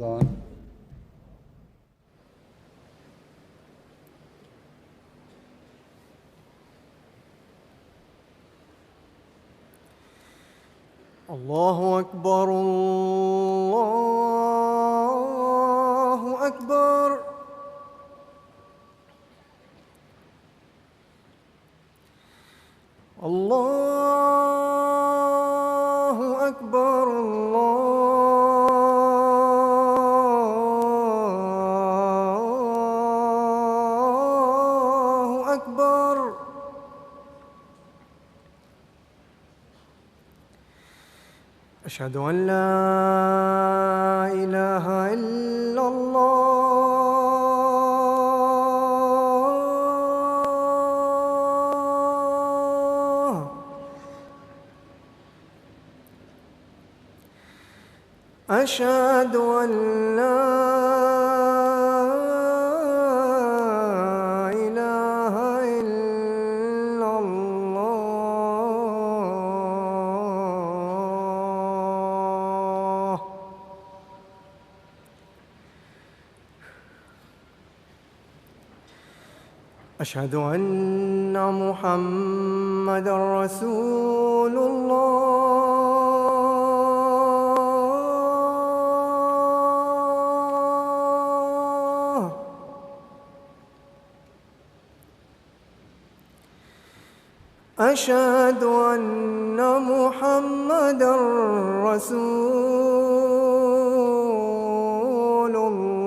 رمضان. الله أكبر الله أكبر. الله أكبر الله أكبر. أشهد أن لا إله إلا الله. أشهد أن لا إله إلا الله. أشهد أن محمدًا رسول الله. أشهد أن محمدًا رسول الله.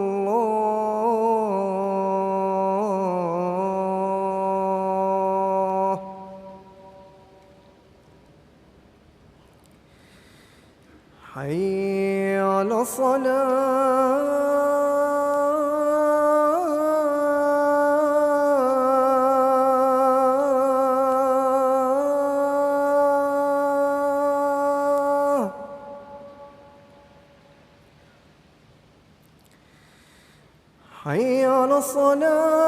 حي على الصلاة. حي على الصلاة.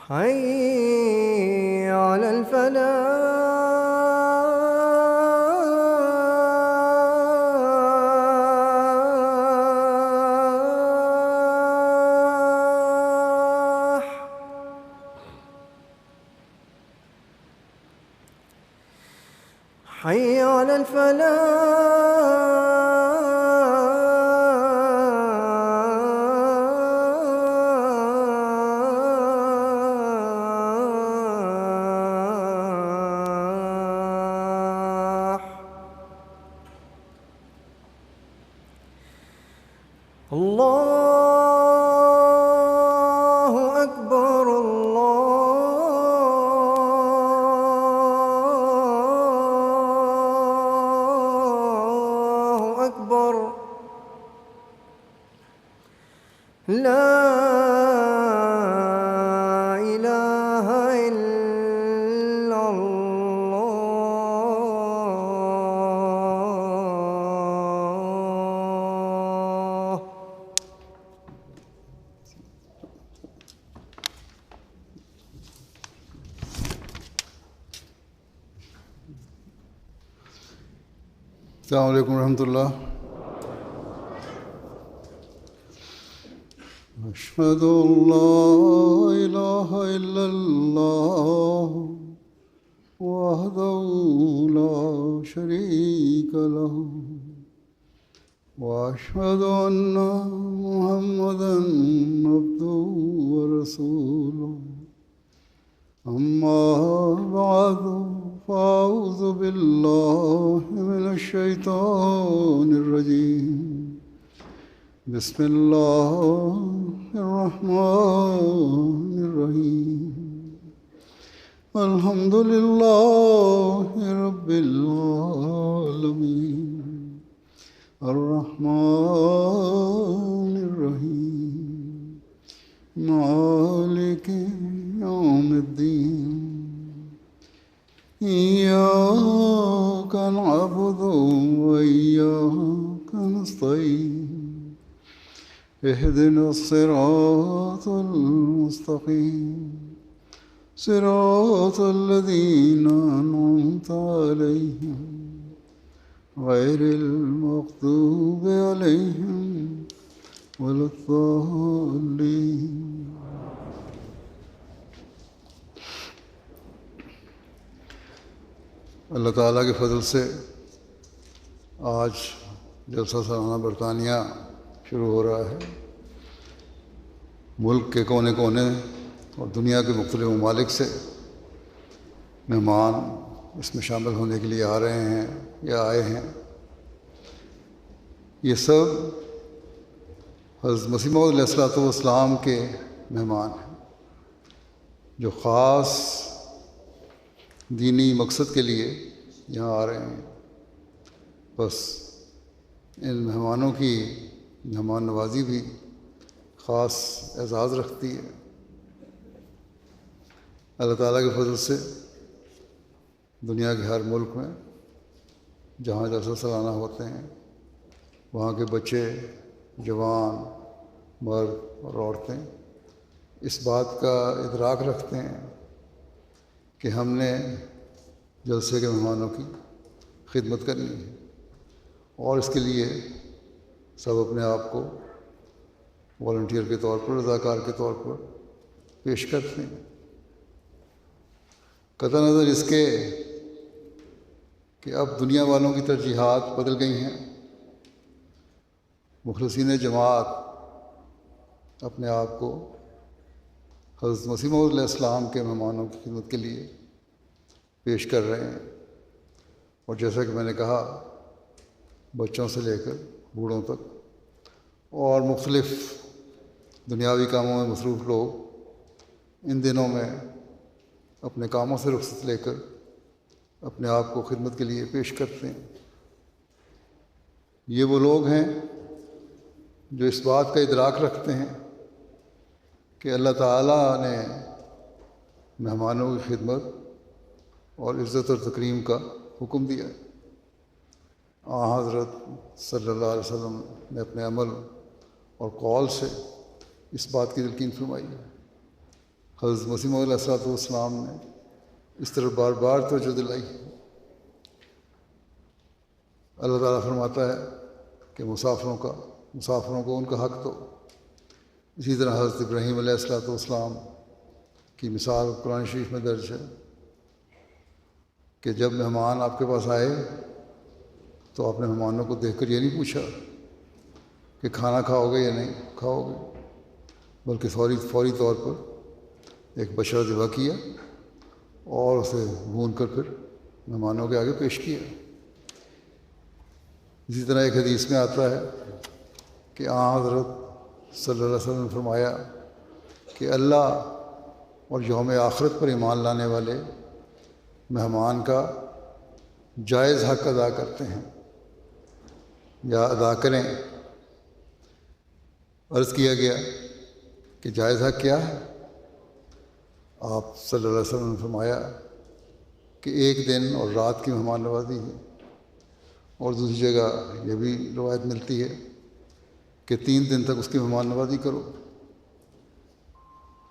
حي على الفلاح. حي على الفلاح. الله أكبر الله أكبر. لا إله إلا الله. السلام عليكم ورحمة الله. أشهد أن لا إله إلا الله وحده لا شريك له وأشهد أن محمدًا عبده ورسوله. أما بعد فأعوذ بالله من الشيطان الرجيم. بسم الله الرحمن الرحيم. الحمد لله رب العالمين. الرحمن الرحيم. مالك يوم الدين. إياك نعبد وإياك اهدنا الصراط المستقيم صراط الذين أنعمت عليهم غير المغضوب عليهم ولا الضالين. اللہ تعالیٰ کے فضل سے آج جلسہ سالانہ برطانیہ شروع ہو رہا ہے. ملک کے کونے کونے اور دنیا کے مختلف ممالک سے مہمان اس میں شامل ہونے کے لیے آ رہے ہیں یا آئے ہیں. یہ سب حضرت مسیح موعود علیہ الصلوۃ والسلام کے مہمان ہیں جو خاص دینی مقصد کے لیے یہاں آ رہے ہیں. بس ان مہمانوں کی مہمان نوازی بھی خاص اعزاز رکھتی ہے. اللہ تعالیٰ کے فضل سے دنیا کے ہر ملک میں جہاں جلسہ سالانہ ہوتے ہیں وہاں کے بچے، جوان، مرد اور عورتیں اس بات کا ادراک رکھتے ہیں کہ ہم نے جلسے کے مہمانوں کی خدمت کرنی ہے، اور اس کے لیے سب اپنے آپ کو والنٹیئر کے طور پر، رضاکار کے طور پر پیش کرتے ہیں. قطع نظر اس کے کہ اب دنیا والوں کی ترجیحات بدل گئی ہیں. مخلصین جماعت اپنے آپ کو حضرت مسیح موعود علیہ السلام کے مہمانوں کی خدمت کے لیے پیش کر رہے ہیں، اور جیسا کہ میں نے کہا بچوں سے لے کر بوڑھوں تک اور مختلف دنیاوی کاموں میں مصروف لوگ ان دنوں میں اپنے کاموں سے رخصت لے کر اپنے آپ کو خدمت کے لیے پیش کرتے ہیں. یہ وہ لوگ ہیں جو اس بات کا ادراک رکھتے ہیں کہ اللہ تعالیٰ نے مہمانوں کی خدمت اور عزت اور تکریم کا حکم دیا ہے. حضرت صلی اللہ علیہ وسلم نے اپنے عمل اور قول سے اس بات کی تلقین فرمائی ہے. حضرت مسیح موعود علیہ السلام نے اس طرح بار بار توجہ دلائی ہے. اللہ تعالیٰ فرماتا ہے کہ مسافروں کو ان کا حق دو. اسی طرح حضرت ابراہیم علیہ السلام کی مثال قرآن شریف میں درج ہے کہ جب مہمان آپ کے پاس آئے تو آپ نے مہمانوں کو دیکھ کر یہ نہیں پوچھا کہ کھانا کھاؤ گے یا نہیں کھاؤ گے، بلکہ فوری طور پر ایک بچڑا ذبح کیا اور اسے بھون کر پھر مہمانوں کے آگے پیش کیا. اسی طرح ایک حدیث میں آتا ہے کہ حضرت صلی اللہ علیہ وسلم نے فرمایا کہ اللہ اور یوم آخرت پر ایمان لانے والے مہمان کا جائز حق ادا کرتے ہیں یا ادا کریں. عرض کیا گیا کہ جائز حق کیا ہے؟ آپ صلی اللہ علیہ وسلم نے فرمایا کہ ایک دن اور رات کی مہمان نوازی ہے، اور دوسری جگہ یہ بھی روایت ملتی ہے کہ 3 دن تک اس کی مہمان نوازی کرو.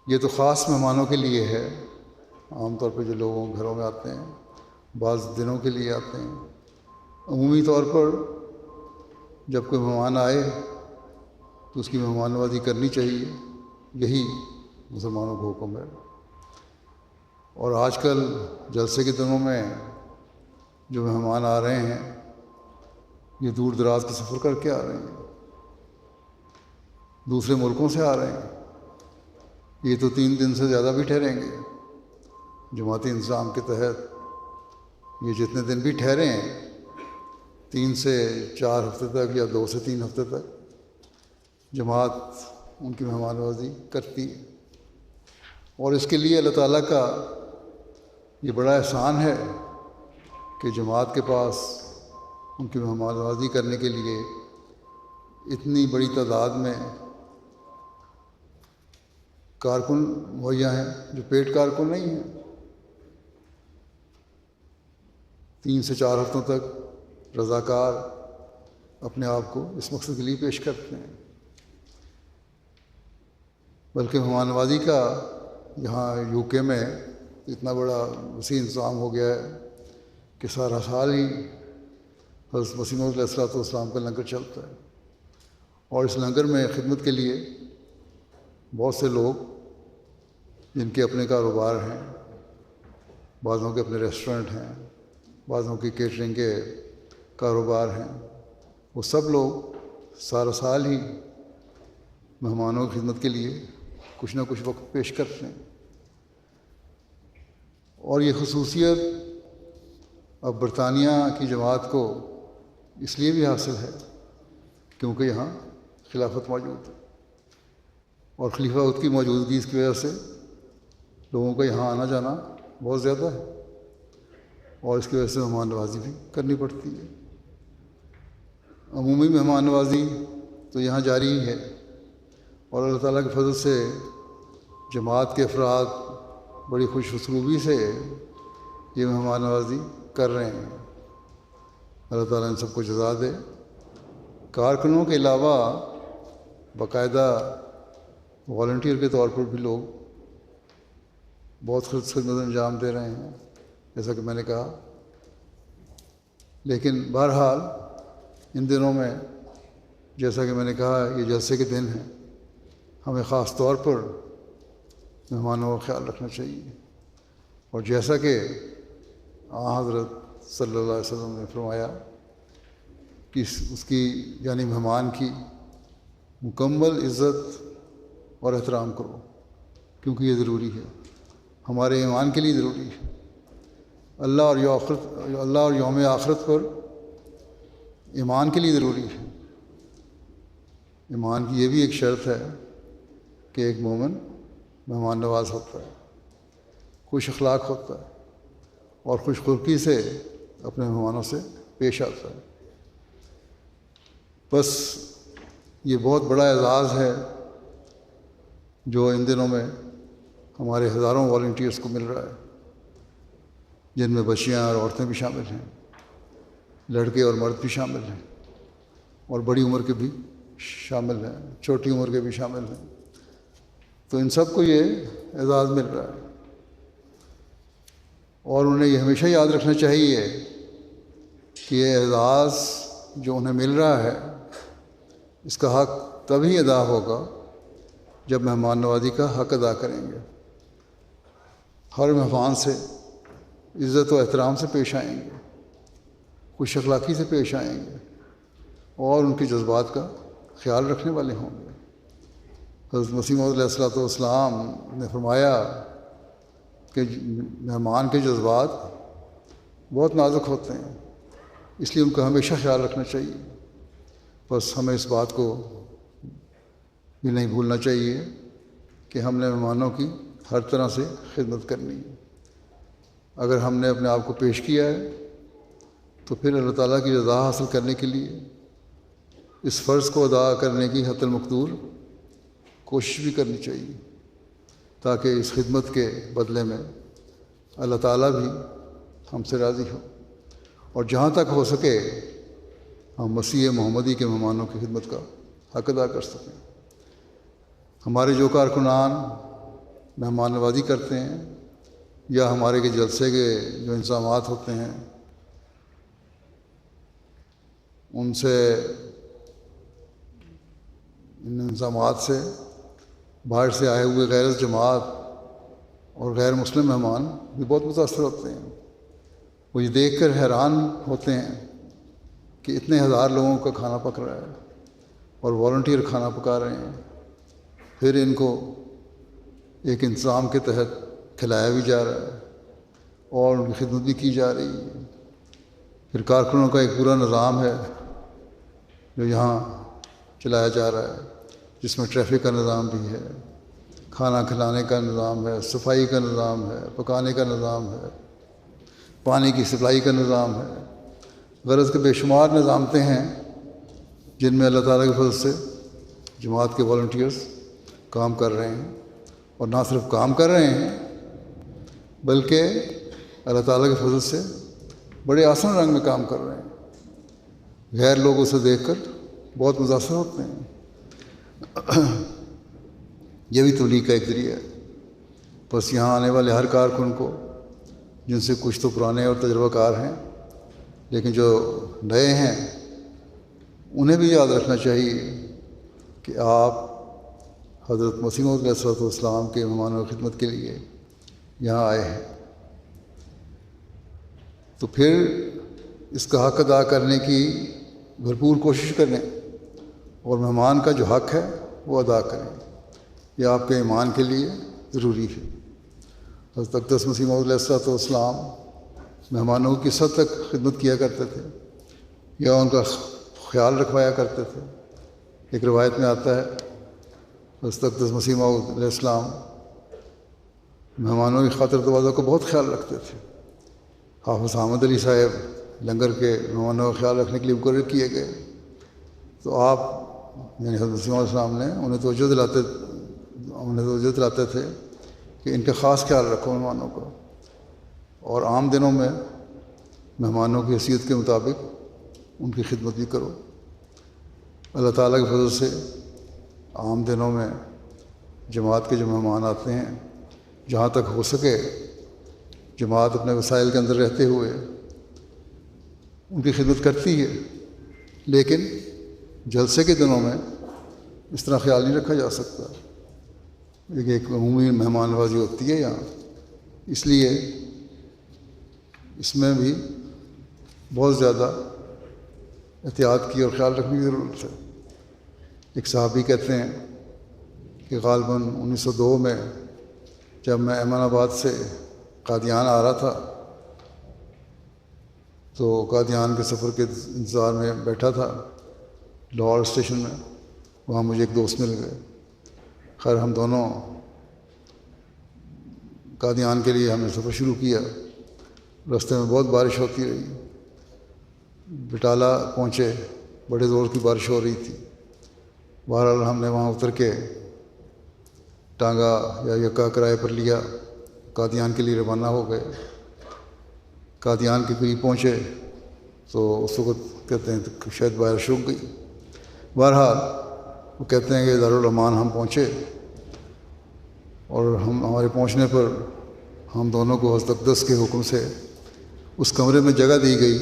یہ تو خاص مہمانوں کے لیے ہے. عام طور پہ جو لوگوں گھروں میں آتے ہیں بعض دنوں کے لیے آتے ہیں. عمومی طور پر جب کوئی مہمان آئے تو اس کی مہمان نوازی کرنی چاہیے، یہی مسلمانوں کو حکم ہے. اور آج کل جلسے کے دنوں میں جو مہمان آ رہے ہیں یہ دور دراز کا سفر کر کے آ رہے ہیں، دوسرے ملکوں سے آ رہے ہیں. یہ تو 3 دن سے زیادہ بھی ٹھہریں گے. جماعتی انتظام کے تحت یہ جتنے دن بھی ٹھہرے ہیں 3 سے 4 ہفتے تک یا 2 سے 3 ہفتے تک جماعت ان کی مہمان نوازی کرتی ہے. اور اس کے لیے اللہ تعالیٰ کا یہ بڑا احسان ہے کہ جماعت کے پاس ان کی مہمان نوازی کرنے کے لیے اتنی بڑی تعداد میں کارکن مہیا ہیں جو پیڈ کارکن نہیں ہیں. 3 سے 4 ہفتوں تک رضاکار اپنے آپ کو اس مقصد کے لیے پیش کرتے ہیں. بلکہ مہمان نوازی کا یہاں یو کے میں اتنا بڑا وسیع انتظام ہو گیا ہے کہ سارا سال ہی حضرت مسیح موعود علیہ الصلوۃ والسلام کا لنگر چلتا ہے، اور اس لنگر میں خدمت کے لیے بہت سے لوگ جن کے اپنے کاروبار ہیں، بعضوں کے اپنے ریسٹورنٹ ہیں، بعضوں کی کیٹرنگ کے کاروبار ہیں، وہ سب لوگ سارا سال ہی مہمانوں کی خدمت کے لیے کچھ نہ کچھ وقت پیش کرتے ہیں۔ اور یہ خصوصیت اب برطانیہ کی جماعت کو اس لیے بھی حاصل ہے کیونکہ یہاں خلافت موجود ہے، اور خلیفہ کی موجودگی کی وجہ سے لوگوں کا یہاں آنا جانا بہت زیادہ ہے، اور اس کی وجہ سے مہمان نوازی بھی کرنی پڑتی ہے۔ عمومی مہمان نوازی تو یہاں جاری ہی ہے، اور اللہ تعالیٰ کے فضل سے جماعت کے افراد بڑی خوش اسلوبی سے یہ مہمان نوازی کر رہے ہیں۔ اللہ تعالیٰ ان سب کو جزا دے۔ کارکنوں کے علاوہ باقاعدہ والنٹیئر کے طور پر بھی لوگ بہت خدمت انجام دے رہے ہیں، جیسا کہ میں نے کہا۔ لیکن بہرحال ان دنوں میں جیسا کہ میں نے کہا یہ جلسے کے دن ہیں، ہمیں خاص طور پر مہمانوں کا خیال رکھنا چاہیے، اور جیسا کہ حضرت صلی اللہ علیہ وسلم نے فرمایا کہ اس کی یعنی مہمان کی مکمل عزت اور احترام کرو، کیونکہ یہ ضروری ہے، ہمارے ایمان کے لیے ضروری ہے۔ اللہ اور یوم آخرت پر ایمان کے لیے ضروری ہے۔ ایمان کی یہ بھی ایک شرط ہے کہ ایک مومن مہمان نواز ہوتا ہے، خوش اخلاق ہوتا ہے، اور خوش خلقی سے اپنے مہمانوں سے پیش آتا ہے۔ بس یہ بہت بڑا اعزاز ہے جو ان دنوں میں ہمارے ہزاروں والنٹیئرس کو مل رہا ہے، جن میں بچیاں اور عورتیں بھی شامل ہیں، لڑکے اور مرد بھی شامل ہیں، اور بڑی عمر کے بھی شامل ہیں، چھوٹی عمر کے بھی شامل ہیں۔ تو ان سب کو یہ اعزاز مل رہا ہے، اور انہیں یہ ہمیشہ یاد رکھنا چاہیے کہ یہ اعزاز جو انہیں مل رہا ہے اس کا حق تبھی ادا ہوگا جب مہمان نوازی کا حق ادا کریں گے، ہر مہمان سے عزت و احترام سے پیش آئیں گے، خوش اخلاقی سے پیش آئیں گے، اور ان کے جذبات کا خیال رکھنے والے ہوں گے۔ حضرت مسیح موعود علیہ الصلوۃ والسلام نے فرمایا کہ مہمان کے جذبات بہت نازک ہوتے ہیں، اس لیے ان کا ہمیشہ خیال رکھنا چاہیے۔ بس ہمیں اس بات کو بھی نہیں بھولنا چاہیے کہ ہم نے مہمانوں کی ہر طرح سے خدمت کرنی ہے۔ اگر ہم نے اپنے آپ کو پیش کیا ہے تو پھر اللہ تعالیٰ کی رضا حاصل کرنے کے لیے اس فرض کو ادا کرنے کی حتی المقدور کوشش بھی کرنی چاہیے، تاکہ اس خدمت کے بدلے میں اللہ تعالیٰ بھی ہم سے راضی ہو، اور جہاں تک ہو سکے ہم مسیح محمدی کے مہمانوں کی خدمت کا حق ادا کر سکیں۔ ہمارے جو کارکنان مہمان نوازی کرتے ہیں یا ہمارے کے جلسے کے جو انتظامات ہوتے ہیں ان سے ان انتظامات سے باہر سے آئے ہوئے غیر جماعت اور غیر مسلم مہمان بھی بہت متاثر ہوتے ہیں۔ وہ یہ دیکھ کر حیران ہوتے ہیں کہ اتنے ہزار لوگوں کا کھانا پک رہا ہے اور والنٹیئر کھانا پکا رہے ہیں، پھر ان کو ایک انتظام کے تحت کھلایا بھی جا رہا ہے اور ان کی خدمت بھی کی جا رہی ہے۔ پھر کارکنوں کا ایک پورا نظام ہے جو یہاں چلایا جا رہا ہے، جس میں ٹریفک کا نظام بھی ہے، کھانا کھلانے کا نظام ہے، صفائی کا نظام ہے، پکانے کا نظام ہے، پانی کی سپلائی کا نظام ہے۔ غرض کے بے شمار نظامتے ہیں جن میں اللہ تعالیٰ کے فضل سے جماعت کے والنٹیئرس کام کر رہے ہیں، اور نہ صرف کام کر رہے ہیں بلکہ اللہ تعالیٰ کے فضل سے بڑے آسان رنگ میں کام کر رہے ہیں۔ غیر لوگ اسے دیکھ کر بہت متاثر ہوتے ہیں۔ یہ بھی تبلیغ کا ایک ذریعہ ہے۔ بس یہاں آنے والے ہر کارکن کو، جن سے کچھ تو پرانے اور تجربہ کار ہیں لیکن جو نئے ہیں، انہیں بھی یاد رکھنا چاہیے کہ آپ حضرت مسیح موعود علیہ السلام کے مہمان و خدمت کے لیے یہاں آئے ہیں۔ تو پھر اس کا حق ادا کرنے کی بھرپور کوشش کریں اور مہمان کا جو حق ہے وہ ادا کریں۔ یہ آپ کے ایمان کے لیے ضروری ہے۔ حضرت اقدس مسیح موعود علیہ السلام مہمانوں کی حد تک خدمت کیا کرتے تھے یا ان کا خیال رکھوایا کرتے تھے۔ ایک روایت میں آتا ہے حضرت اقدس مسیح موعود علیہ السلام مہمانوں کی خاطر تواضع کو بہت خیال رکھتے تھے۔ حافظ احمد علی صاحب لنگر کے مہمانوں کا خیال رکھنے کے لیے مقرر کیے گئے، تو آپ یعنی حضرت مسیح علیہ السلام نے انہیں توجہ دلاتے تھے کہ ان کا خاص خیال رکھو مہمانوں کا، اور عام دنوں میں مہمانوں کی حیثیت کے مطابق ان کی خدمت بھی کرو۔ اللہ تعالیٰ کے فضل سے عام دنوں میں جماعت کے جو مہمان آتے ہیں، جہاں تک ہو سکے جماعت اپنے وسائل کے اندر رہتے ہوئے ان کی خدمت کرتی ہے، لیکن جلسے کے دنوں میں اس طرح خیال نہیں رکھا جا سکتا۔ ایک عمومی مہمان نوازی ہوتی ہے یہاں، اس لیے اس میں بھی بہت زیادہ احتیاط کی اور خیال رکھنے کی ضرورت ہے۔ ایک صحابی کہتے ہیں کہ غالباً 1902 میں جب میں احمد آباد سے قادیان آ رہا تھا تو قادیان کے سفر کے انتظار میں بیٹھا تھا لاہور اسٹیشن میں، وہاں مجھے ایک دوست مل گئے۔ خیر ہم دونوں قادیان کے لیے ہم نے سفر شروع کیا۔ راستے میں بہت بارش ہوتی رہی، بٹالہ پہنچے، بڑے زور کی بارش ہو رہی تھی۔ بہرحال ہم نے وہاں اتر کے ٹانگا یا یکا کرائے پر لیا، قادیان کے لیے روانہ ہو گئے۔ قادیان کے قریب پہنچے تو اس وقت کہتے ہیں کہ شاید بارش رک گئی۔ بہرحال وہ کہتے ہیں کہ دارالامان ہم پہنچے، اور ہمارے پہنچنے پر ہم دونوں کو حضرت اقدس کے حکم سے اس کمرے میں جگہ دی گئی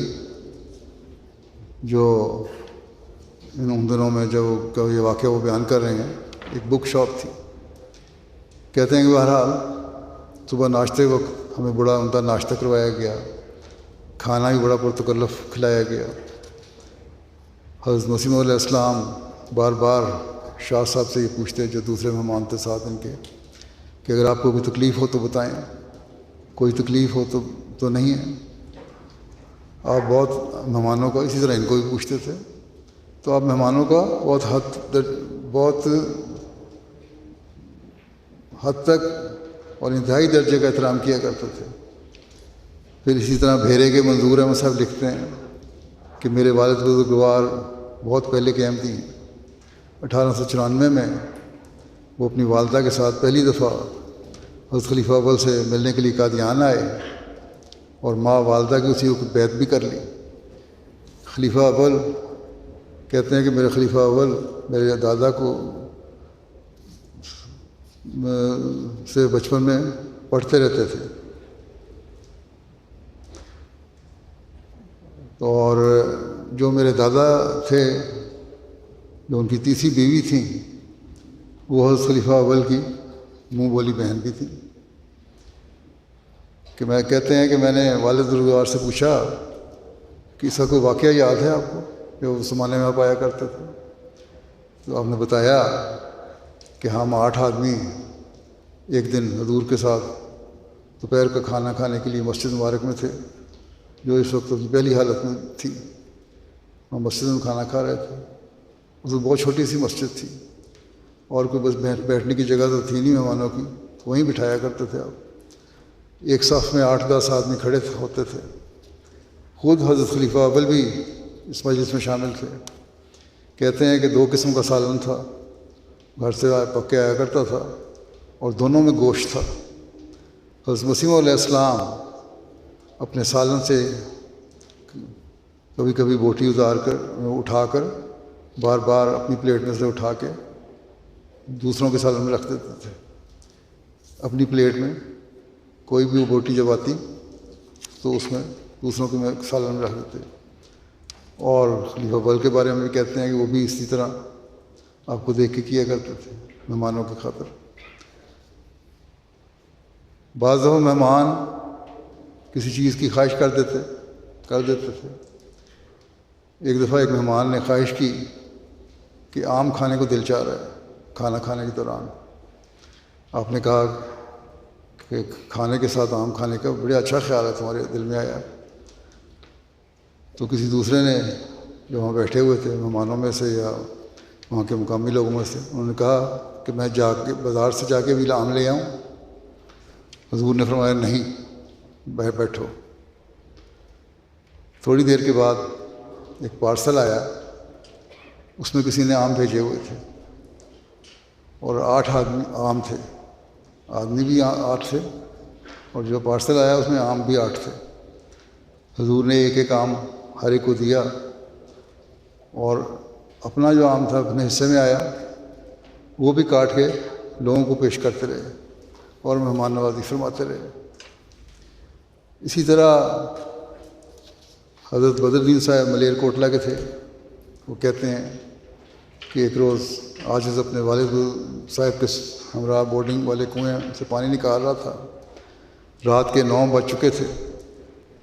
جو ان دنوں میں جب یہ واقعہ وہ بیان کر رہے ہیں ایک بک شاپ تھی۔ کہتے ہیں کہ بہرحال صبح ناشتے وقت ہمیں بڑا عمدہ ناشتہ کروایا گیا، کھانا بھی بڑا پرتکلف کھلایا گیا۔ حضرت مسیح علیہ السلام بار بار شاہ صاحب سے یہ پوچھتے جو دوسرے مہمان تھے ساتھ ان کے، کہ اگر آپ کو کوئی تکلیف ہو تو بتائیں، کوئی تکلیف ہو تو نہیں ہے۔ آپ بہت مہمانوں کا، اسی طرح ان کو بھی پوچھتے تھے، تو آپ مہمانوں کا بہت حد تک اور انتہائی درجے کا احترام کیا کرتے تھے۔ پھر اسی طرح بھیرے کے منظور احمد صاحب لکھتے ہیں کہ میرے والد بزرگوار بہت پہلے کے احمدی ہیں۔ 1894 میں وہ اپنی والدہ کے ساتھ پہلی دفعہ حضرت خلیفہ اول سے ملنے کے لیے قادیان آئے، اور ماں والدہ کی اسی وقت بیعت بھی کر لی۔ خلیفہ اول کہتے ہیں کہ میرے خلیفہ اول میرے دادا کو سے بچپن میں پڑھتے رہتے تھے، اور جو میرے دادا تھے، جو ان کی تیسری بیوی تھیں، وہ حضرت خلیفہ اول کی منہ بولی بہن بھی تھی۔ کہ میں کہتے ہیں کہ میں نے والد بزرگوار سے پوچھا کہ اس کا کوئی واقعہ یاد ہے آپ کو جو اس زمانے میں آپ آیا کرتے تھے؟ تو آپ نے بتایا کہ ہم 8 آدمی ایک دن حضور کے ساتھ دوپہر کا کھانا کھانے کے لیے مسجد مبارک میں تھے، جو اس وقت اپنی پہلی حالت میں تھی۔ ہم مسجد میں کھانا کھا رہے تھے، اس وقت بہت چھوٹی سی مسجد تھی، اور کوئی بس بیٹھنے کی جگہ تو تھی نہیں مہمانوں کی، تو وہیں بٹھایا کرتے تھے آپ۔ ایک صف میں 8-10 آدمی کھڑے ہوتے تھے۔ خود حضرت خلیفہ اول بھی اس مجلس میں شامل تھے۔ کہتے ہیں کہ 2 قسم کا سالن تھا، گھر سے پک کے آیا کرتا تھا، اور دونوں میں گوشت تھا۔ حضرت مسیح علیہ السلام اپنے سالن سے کبھی کبھی بوٹی اٹھا کر بار بار اپنی پلیٹ میں سے اٹھا کے دوسروں کے سالن میں رکھ دیتے تھے. اپنی پلیٹ میں کوئی بھی وہ بوٹی جب آتی تو اس میں دوسروں کے سالن میں رکھ دیتے. اور خلیفہ اول کے بارے میں بھی کہتے ہیں کہ وہ بھی اسی طرح آپ کو دیکھ کے کیا کرتے تھے مہمانوں کی خاطر. بعض دفعہ مہمان کسی چیز کی خواہش کر دیتے تھے. ایک دفعہ ایک مہمان نے خواہش کی کہ آم کھانے کو دل چاہ رہا ہے. کھانا کھانے کے دوران آپ نے کہا کہ کھانے کے ساتھ آم کھانے کا بڑا اچھا خیال ہے تمہارے دل میں آیا. تو کسی دوسرے نے جو وہاں بیٹھے ہوئے تھے مہمانوں میں سے یا وہاں کے مقامی لوگوں میں سے, انہوں نے کہا کہ میں بازار سے جا کے بھی آم لے آؤں. حضور نے فرمایا نہیں, بیٹھو. تھوڑی دیر کے بعد ایک پارسل آیا, اس میں کسی نے آم بھیجے ہوئے تھے اور 8 آدمی آم تھے. آدمی بھی 8 تھے اور جو پارسل آیا اس میں آم بھی 8 تھے. حضور نے ایک ایک آم ہر ایک کو دیا اور اپنا جو آم تھا اپنے حصے میں آیا وہ بھی کاٹ کے لوگوں کو پیش کرتے رہے اور مہمان نوازی فرماتے رہے. اسی طرح حضرت بدر الدین صاحب ملیر کوٹلہ کے تھے. وہ کہتے ہیں کہ ایک روز عاجز اپنے والد صاحب کے ہمراہ بورڈنگ والے کنویں سے پانی نکال رہا تھا. رات کے 9 بج چکے تھے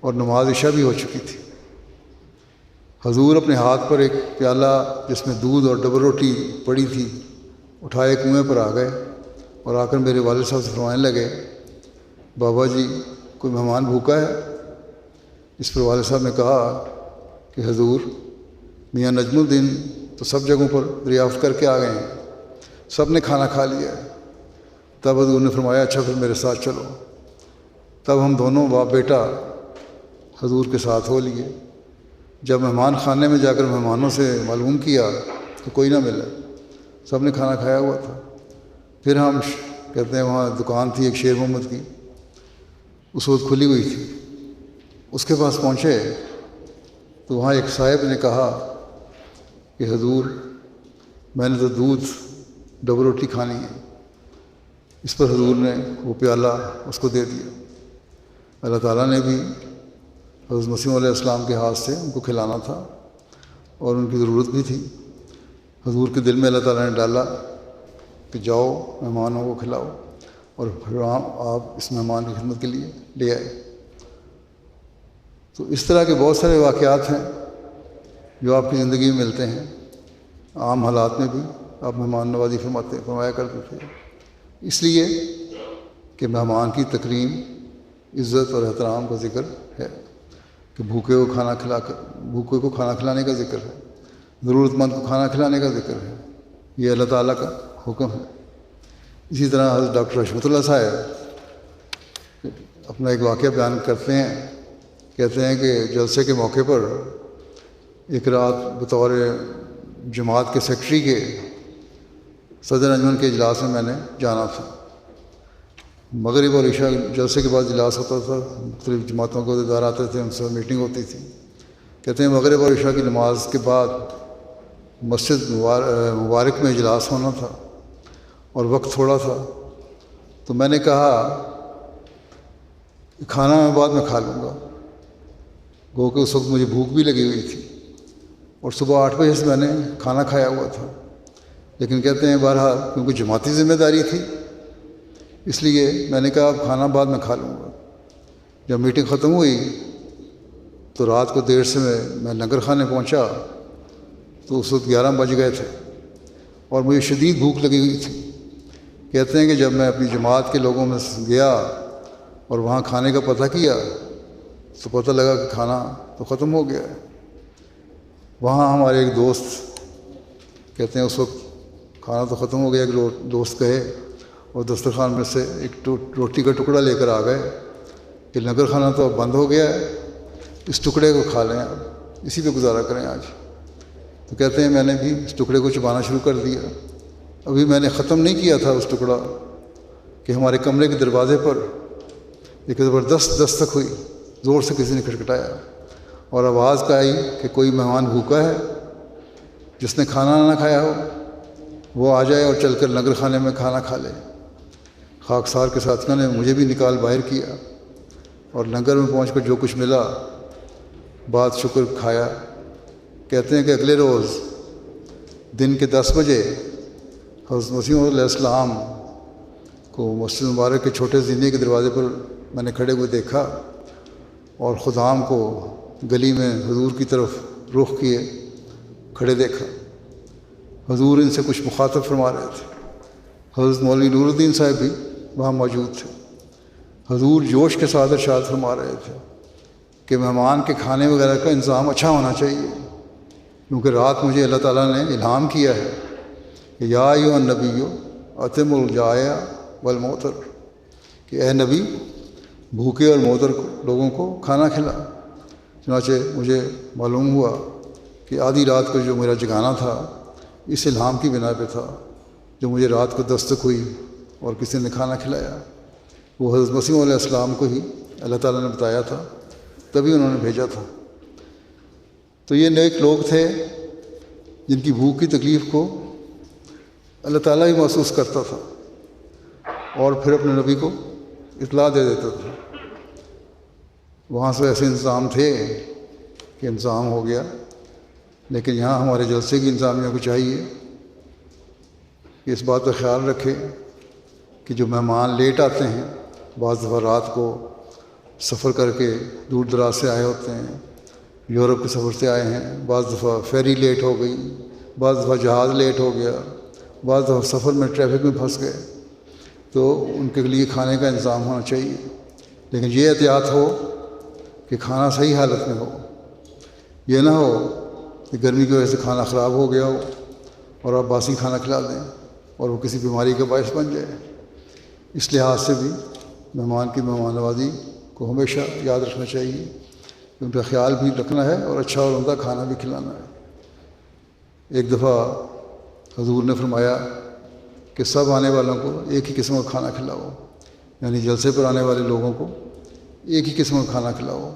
اور نماز عشاء بھی ہو چکی تھی. حضور اپنے ہاتھ پر ایک پیالہ جس میں دودھ اور ڈبل روٹی پڑی تھی اٹھائے کنویں پر آ گئے اور آ کر میرے والد صاحب سے فرمانے لگے, بابا جی کوئی مہمان بھوکا ہے؟ اس پر والد صاحب نے کہا کہ حضور میاں نجم الدین تو سب جگہوں پر دریافت کر کے آ گئے ہیں, سب نے کھانا کھا لیا ہے. تب حضور نے فرمایا اچھا پھر میرے ساتھ چلو. تب ہم دونوں باپ بیٹا حضور کے ساتھ ہو لیے. جب مہمان خانے میں جا کر مہمانوں سے معلوم کیا تو کوئی نہ ملا, سب نے کھانا کھایا ہوا تھا. پھر ہم کہتے ہیں وہاں دکان تھی ایک شیر محمد کی, اس وقت کھلی ہوئی تھی. اس کے پاس پہنچے تو وہاں ایک صاحب نے کہا کہ حضور میں نے تو دودھ ڈبل روٹی کھانی ہے. اس پر حضور نے وہ پیالہ اس کو دے دیا. اللہ تعالیٰ نے بھی حضرت مسیح علیہ السلام کے ہاتھ سے ان کو کھلانا تھا اور ان کی ضرورت بھی تھی. حضور کے دل میں اللہ تعالیٰ نے ڈالا کہ جاؤ مہمانوں کو کھلاؤ, اور پھر آپ اس مہمان کی خدمت کے لیے لے آئے. تو اس طرح کے بہت سارے واقعات ہیں جو آپ کی زندگی میں ملتے ہیں. عام حالات میں بھی آپ مہمان نوازی فرمایا کرتے تھے, اس لیے کہ مہمان کی تکریم عزت اور احترام کا ذکر ہے, کہ بھوکے کو کھانا کھلانے کا ذکر ہے, ضرورت مند کو کھانا کھلانے کا ذکر ہے. یہ اللہ تعالیٰ کا حکم ہے. اسی طرح حضرت ڈاکٹر رحمت اللہ صاحب اپنا ایک واقعہ بیان کرتے ہیں. کہتے ہیں کہ جلسے کے موقع پر ایک رات بطور جماعت کے سیکرٹری کے صدر انجمن کے اجلاس میں نے جانا تھا. مغرب اور عشاء جلسے کے بعد اجلاس ہوتا تھا, مختلف جماعتوں کے عہدیدار آتے تھے, ان سے میٹنگ ہوتی تھی. کہتے ہیں مغرب اور عشاء کی نماز کے بعد مسجد مبارک میں اجلاس ہونا تھا اور وقت تھوڑا تھا. تو میں نے کہا کھانا میں بعد میں کھا لوں گا, گو کہ اس وقت مجھے بھوک بھی لگی ہوئی تھی اور صبح 8 بجے سے میں نے کھانا کھایا ہوا تھا. لیکن کہتے ہیں بہرحال کیونکہ جماعتی ذمہ داری تھی اس لیے میں نے کہا اب کھانا بعد میں کھا لوں گا. جب میٹنگ ختم ہوئی تو رات کو دیر سے میں لنگر خانے پہنچا تو اس وقت 11 بج گئے تھے اور مجھے شدید بھوک لگی ہوئی تھی. کہتے ہیں کہ جب میں اپنی جماعت کے لوگوں میں گیا اور وہاں کھانے کا پتہ کیا تو پتہ لگا کہ کھانا تو ختم ہو گیا ہے. وہاں ہمارے ایک دوست کہتے ہیں اس وقت کھانا تو ختم ہو گیا, ایک دوست گئے اور دسترخوان میں سے ایک روٹی کا ٹکڑا لے کر آ گئے کہ لنگر خانہ تو اب بند ہو گیا ہے, اس ٹکڑے کو کھا لیں, اب اسی پہ گزارا کریں آج. تو کہتے ہیں میں نے بھی اس ٹکڑے کو چبانا شروع کر دیا. ابھی میں نے ختم نہیں کیا تھا اس ٹکڑا کہ ہمارے کمرے کے دروازے پر ایک زبردست دستک ہوئی, زور سے کسی نے کھٹکھٹایا اور آواز کا آئی کہ کوئی مہمان بھوکا ہے جس نے کھانا نہ کھایا ہو. وہ آ جائے اور چل کر لنگر خانے میں کھانا کھا لے۔ خاکسار کے ساتھیوں نے مجھے بھی نکال باہر کیا اور لنگر میں پہنچ کر جو کچھ ملا بات شکر کھایا۔ کہتے ہیں کہ اگلے روز دن کے 10 بجے حضرت مسیح علیہ السلام کو مسجد مبارک کے چھوٹے زینے کے دروازے پر میں نے کھڑے ہوئے دیکھا اور خدام کو گلی میں حضور کی طرف رخ کیے کھڑے دیکھا۔ حضور ان سے کچھ مخاطب فرما رہے تھے۔ حضرت مولوی نور الدین صاحب بھی وہاں موجود تھے۔ حضور جوش کے ساتھ ارشاد فرما رہے تھے کہ مہمان کے کھانے وغیرہ کا انتظام اچھا ہونا چاہیے، کیونکہ رات مجھے اللہ تعالیٰ نے الہام کیا ہے کہ یا ایھا النبی اطعم الجائع والمعتر، کہ اے نبی بھوکے اور معتر لوگوں کو کھانا کھلا۔ چنانچہ مجھے معلوم ہوا کہ آدھی رات کو جو میرا جگانا تھا اس الہام کی بنا پہ تھا، جو مجھے رات کو دستک ہوئی اور کسی نے کھانا کھلایا، وہ حضرت مسیح علیہ السلام کو ہی اللہ تعالیٰ نے بتایا تھا، تبھی انہوں نے بھیجا تھا۔ تو یہ نیک لوگ تھے جن کی بھوک کی تکلیف کو اللہ تعالیٰ ہی محسوس کرتا تھا اور پھر اپنے نبی کو اطلاع دے دیتا تھا۔ وہاں سے ایسے انتظام تھے کہ انتظام ہو گیا، لیکن یہاں ہمارے جلسے کی انتظامیہ کو چاہیے کہ اس بات کا خیال رکھے کہ جو مہمان لیٹ آتے ہیں، بعض دفعہ رات کو سفر کر کے دور دراز سے آئے ہوتے ہیں، یورپ کے سفر سے آئے ہیں، بعض دفعہ فیری لیٹ ہو گئی، بعض دفعہ جہاز لیٹ ہو گیا، بعض دفعہ سفر میں ٹریفک میں پھنس گئے، تو ان کے لیے کھانے کا انتظام ہونا چاہیے، لیکن یہ احتیاط ہو کہ کھانا صحیح حالت میں ہو۔ یہ نہ ہو کہ گرمی کی وجہ سے کھانا خراب ہو گیا ہو اور آپ باسی کھانا کھلا دیں اور وہ کسی بیماری کا باعث بن جائے۔ اس لحاظ سے بھی مہمان کی مہمان نوازی کو ہمیشہ یاد رکھنا چاہیے کہ ان کا خیال بھی رکھنا ہے اور اچھا اور عمدہ کھانا بھی کھلانا ہے۔ ایک دفعہ حضور نے فرمایا کہ سب آنے والوں کو ایک ہی قسم کا کھانا کھلاؤ، یعنی جلسے پر آنے والے لوگوں کو ایک ہی قسم کا کھانا کھلاؤ،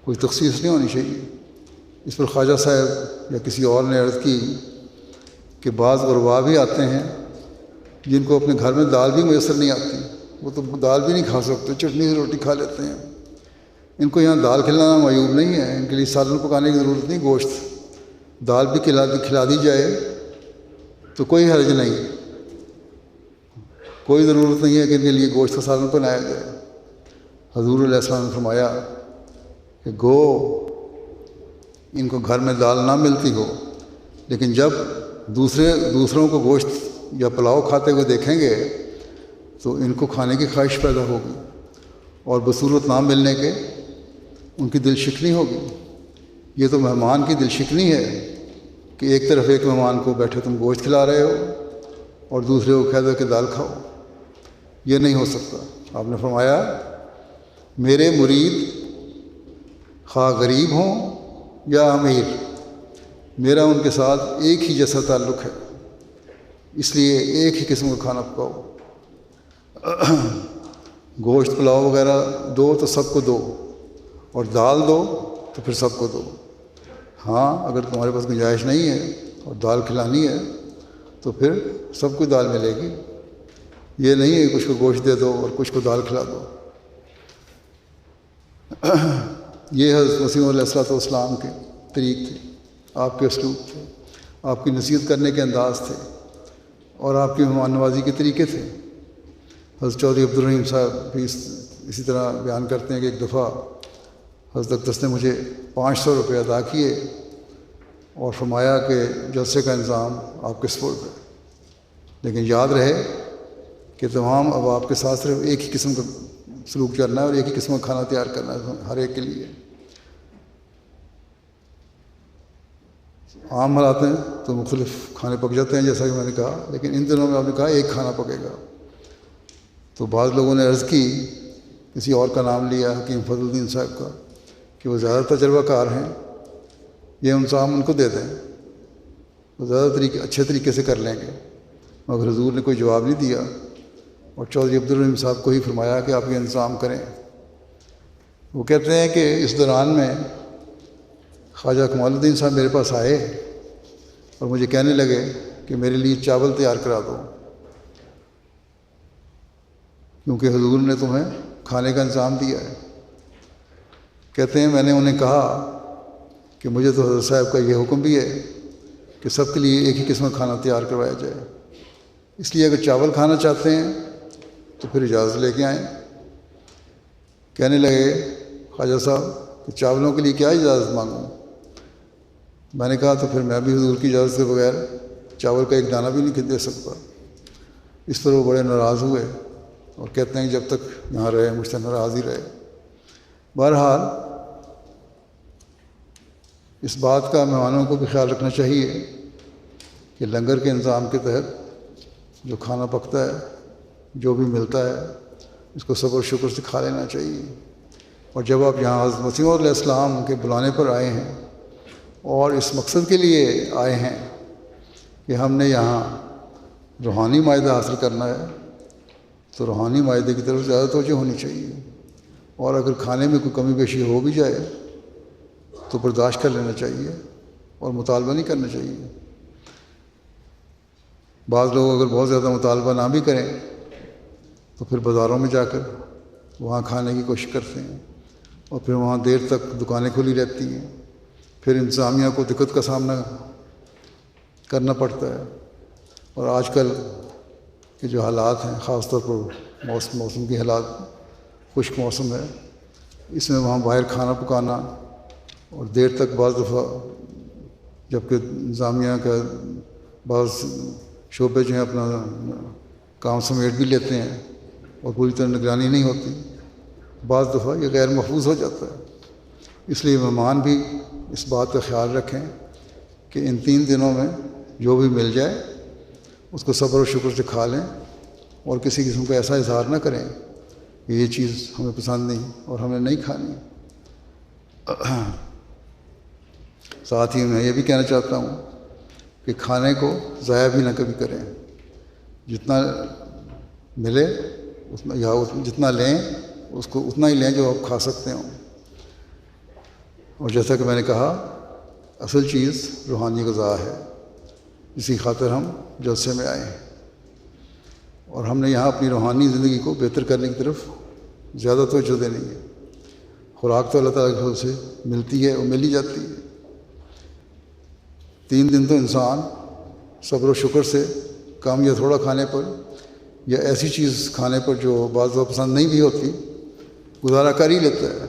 کوئی تخصیص نہیں ہونی چاہیے۔ اس پر خواجہ صاحب یا کسی اور نے عرض کی کہ بعض غربا بھی آتے ہیں جن کو اپنے گھر میں دال بھی میسر نہیں آتی، وہ تو دال بھی نہیں کھا سکتے، چٹنی سے روٹی کھا لیتے ہیں۔ ان کو یہاں دال کھلانا معیوب نہیں ہے، ان کے لیے سالن پکانے کی ضرورت نہیں، گوشت دال بھی کھلا دی جائے تو کوئی حرج نہیں، کوئی ضرورت نہیں ہے کہ ان کے لیے گوشت کا سالن بنایا جائے۔ حضور علیہ السلام نے فرمایا کہ گو ان کو گھر میں دال نہ ملتی ہو، لیکن جب دوسروں کو گوشت یا پلاؤ کھاتے ہوئے دیکھیں گے تو ان کو کھانے کی خواہش پیدا ہوگی اور بصورت نہ ملنے کے ان کی دل شکنی ہوگی۔ یہ تو مہمان کی دل شکنی ہے کہ ایک طرف ایک مہمان کو بیٹھے تم گوشت کھلا رہے ہو اور دوسرے کو کہہ دو کہ دال کھاؤ، یہ نہیں ہو سکتا۔ آپ نے فرمایا میرے مرید خواہ غریب ہوں یا امیر، میرا ان کے ساتھ ایک ہی جیسا تعلق ہے، اس لیے ایک ہی قسم کا کھانا پکاؤ۔ گوشت پلاؤ وغیرہ دو تو سب کو دو، اور دال دو تو پھر سب کو دو۔ ہاں اگر تمہارے پاس گنجائش نہیں ہے اور دال کھلانی ہے تو پھر سب کو دال ملے گی، یہ نہیں ہے کچھ کو گوشت دے دو اور کچھ کو دال کھلا دو۔ یہ حضرت مسیح علیہ السلام کے طریق تھے، آپ کے اسلوب تھے، آپ کی نصیحت کرنے کے انداز تھے اور آپ کی مہمان نوازی کے طریقے تھے۔ حضرت چودھری عبدالرحیم صاحب بھی اسی طرح بیان کرتے ہیں کہ ایک دفعہ حضرت اقدس نے مجھے 500 روپے ادا کیے اور فرمایا کہ جلسے کا انتظام آپ کے سپرد ہے، لیکن یاد رہے کہ تمام اب آپ کے ساتھ صرف ایک ہی قسم کا سلوک کرنا ہے اور ایک ہی قسم کا کھانا تیار کرنا ہے ہر ایک کے لیے۔ عام حالات میں تو مختلف کھانے پک جاتے ہیں جیسا کہ میں نے کہا، لیکن ان دنوں میں آپ نے کہا ایک کھانا پکے گا۔ تو بعض لوگوں نے عرض کی، کسی اور کا نام لیا حکیم فضل الدین صاحب کا، کہ وہ زیادہ تجربہ کار ہیں، یہ انتظام ان کو دے دیں، وہ زیادہ اچھے طریقے سے کر لیں گے۔ مگر حضور نے کوئی جواب نہیں دیا اور چودھری عبدالرحیم صاحب کو ہی فرمایا کہ آپ یہ انتظام کریں۔ وہ کہتے ہیں کہ اس دوران میں خواجہ کمال الدین صاحب میرے پاس آئے اور مجھے کہنے لگے کہ میرے لیے چاول تیار کرا دو، کیونکہ حضور نے تمہیں کھانے کا انتظام دیا ہے۔ کہتے ہیں میں نے انہیں کہا کہ مجھے تو حضرت صاحب کا یہ حکم بھی ہے کہ سب کے لیے ایک ہی قسم کا کھانا تیار کروایا جائے، اس لیے اگر چاول کھانا چاہتے ہیں تو پھر اجازت لے کے آئیں۔ کہنے لگے خواجہ صاحب کہ چاولوں کے لیے کیا اجازت مانگوں؟ میں نے کہا تو پھر میں بھی حضور کی اجازت کے بغیر چاول کا ایک دانہ بھی نہیں دے سکتا۔ اس پر وہ بڑے ناراض ہوئے اور کہتے ہیں کہ جب تک یہاں رہے مجھ سے ناراض ہی رہے۔ بہرحال اس بات کا مہمانوں کو بھی خیال رکھنا چاہیے کہ لنگر کے انتظام کے تحت جو کھانا پکتا ہے، جو بھی ملتا ہے، اس کو صبر و شکر سے کھا لینا چاہیے۔ اور جب آپ یہاں حضرت مسیح علیہ السلام کے بلانے پر آئے ہیں اور اس مقصد کے لیے آئے ہیں کہ ہم نے یہاں روحانی معاہدہ حاصل کرنا ہے، تو روحانی معاہدے کی طرف زیادہ توجہ ہونی چاہیے، اور اگر کھانے میں کوئی کمی بیشی ہو بھی جائے تو برداشت کر لینا چاہیے اور مطالبہ نہیں کرنا چاہیے۔ بعض لوگ اگر بہت زیادہ مطالبہ نہ بھی کریں تو پھر بازاروں میں جا کر وہاں کھانے کی کوشش کرتے ہیں، اور پھر وہاں دیر تک دکانیں کھلی رہتی ہیں، پھر انتظامیہ کو دقت کا سامنا کرنا پڑتا ہے۔ اور آج کل کے جو حالات ہیں، خاص طور پر موسم کی حالات، خشک موسم ہے، اس میں وہاں باہر کھانا پکانا اور دیر تک بعض دفعہ، جبکہ انتظامیہ کا بعض شعبے جو ہیں اپنا کام سمیٹ بھی لیتے ہیں اور پوری طرح نگرانی نہیں ہوتی، بعض دفعہ یہ غیر محفوظ ہو جاتا ہے۔ اس لیے مہمان بھی اس بات کا خیال رکھیں کہ ان 3 دنوں میں جو بھی مل جائے اس کو صبر و شکر سے کھا لیں، اور کسی قسم کا ایسا اظہار نہ کریں کہ یہ چیز ہمیں پسند نہیں اور ہمیں نہیں کھانی۔ ساتھ ہی میں یہ بھی کہنا چاہتا ہوں کہ کھانے کو ضائع بھی نہ کبھی کریں، جتنا ملے اتنا، یا جتنا لیں اس کو اتنا ہی لیں جو آپ کھا سکتے ہوں۔ اور جیسا کہ میں نے کہا، اصل چیز روحانی غذا ہے، اسی خاطر ہم جلسے میں آئے ہیں، اور ہم نے یہاں اپنی روحانی زندگی کو بہتر کرنے کی طرف زیادہ توجہ دینی ہے۔ خوراک تو اللہ تعالیٰ کے فضل سے ملتی ہے اور مل ہی جاتی ہے۔ 3 دن تو انسان صبر و شکر سے کم یا تھوڑا کھانے پر، یا ایسی چیز کھانے پر جو بعض دفعہ پسند نہیں بھی ہوتی، گزارا کر ہی لیتا ہے۔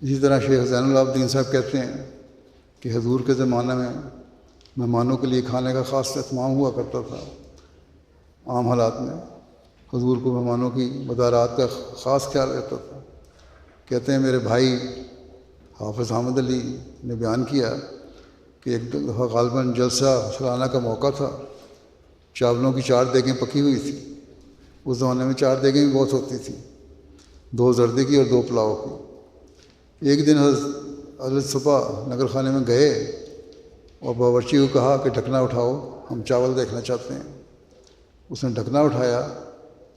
اسی طرح شیخ زین العابدین صاحب کہتے ہیں کہ حضور کے زمانہ میں مہمانوں کے لیے کھانے کا خاص اہتمام ہوا کرتا تھا۔ عام حالات میں حضور کو مہمانوں کی مدارات کا خاص خیال رہتا تھا۔ کہتے ہیں میرے بھائی حافظ حامد علی نے بیان کیا کہ ایک دفعہ غالباً جلسہ سالانہ کا موقع تھا، چاولوں کی 4 دیگیں پکی ہوئی تھی۔ اس زمانے میں 4 دیگیں بھی بہت ہوتی تھیں، 2 زردے کی اور 2 پلاؤ کی۔ ایک دن حضرت صبح نگر خانے میں گئے اور باورچی کو کہا کہ ڈھکنا اٹھاؤ، ہم چاول دیکھنا چاہتے ہیں۔ اس نے ڈھکنا اٹھایا،